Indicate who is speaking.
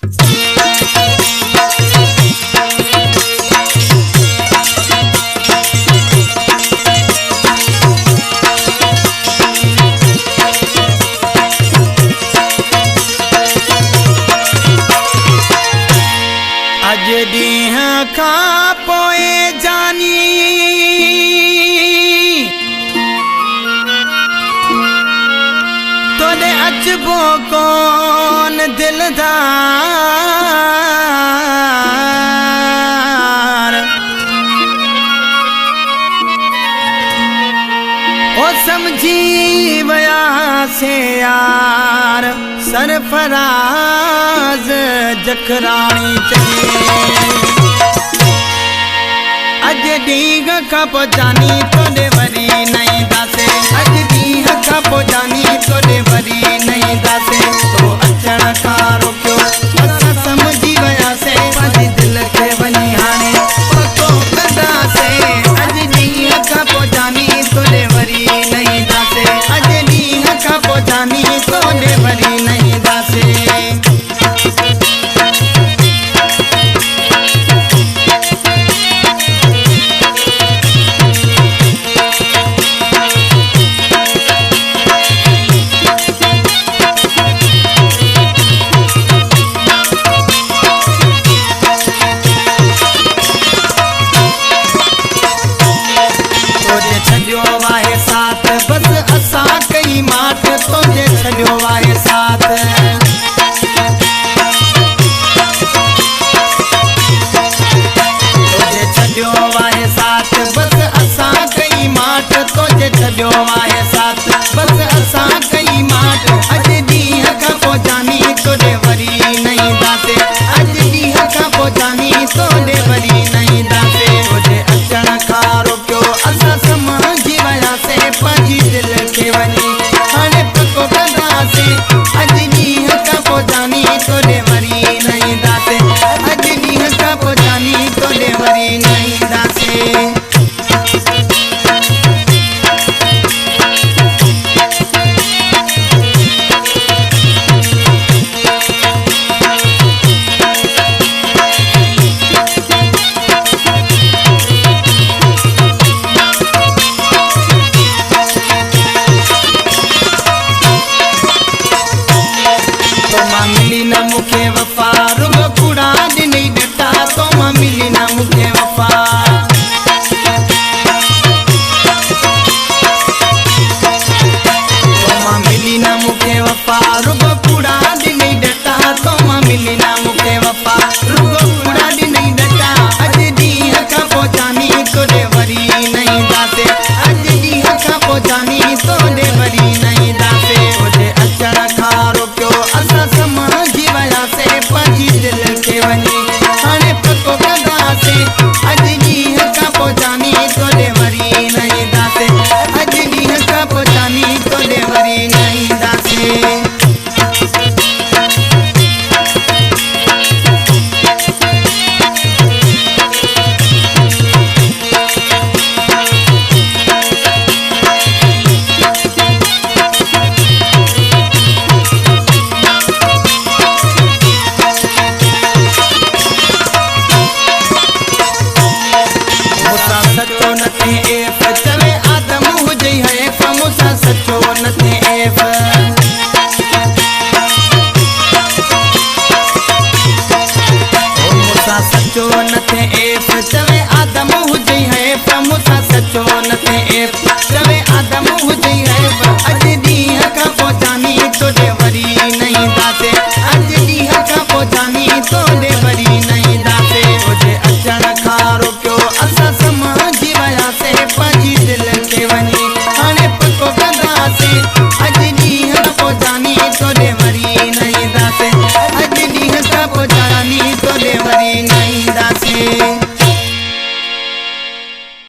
Speaker 1: अज ॾींह खां पोइ जानी तोॾे अचबो कोन दिलदार ओ समझी वयासे यार सरफराज जखराणी चले अज ॾींह खां पोइ जानी तोॾे वरी नहीं दासे अज ॾींह खां पोइ जानी तोॾे वरी नहीं दासे तो अचण खां रोकियो असां समझी वयासे पंहिंजे दिल खे वञी हाणे पको कंदासे अज ॾींह खां पोइ जानी तोॾे वरी नहीं दासे अज ॾींह खां पोइ जानी तोॾे वरी नहीं दासे वाहे साथ बस असां कई मात तोजे छॾियो वाहे साथ तोजे छॾियो वाहे साथ बस असां कई मात तोजे छॾियो वाहे साथ बस असां कई मात अज ॾींह खां पोइ जानी तोॾे वरी नहीं दासे अज ॾींह खां पोइ जानी तोॾे वरी नहीं दासे तोजे अचण खां रोकियो असां समझी वयासे पंहिंजी दिल खे वञी हाणे पको कंदासे अज ॾींह खां पोइ जानी तोॾे वरी नहीं दासे अज ॾींह खां पोइ जानी तोॾे वरी नहीं दासे मिली न मुखे वफा रुगो कूड़ा ॾिनई ॾटा तो मां मिली न मुखे वफा तो मां मिली न मुखे वफा रुगो कूड़ा ॾिनई ॾटा तो मां मिली न मुखे वफा रुगो कूड़ा ॾिनई ॾटा अज ॾींह खां पोइ जानी तोॾे वरी नहीं दासे अज ॾींह खां पोइ जानी तोॾे वरी नहीं दासे तोॾे अचण खां रोकियो असां समझी वयासे पंहिंजी दिल खे वञी हाणे पको कंदासे अज ॾींह खां पोइ जानी तोॾे वरी नहीं दासे अज ॾींह खां पोइ जानी तोॾे वरी नहीं दासे सचो न थे एफ चवे आदम हुजे हैफ मूंसां सचो न थे एफ मूंसां सचो न थे एफ चवे आदम हुजे हैफ मूंसां सचो न थे एफ चवे आदम हुजे हैफ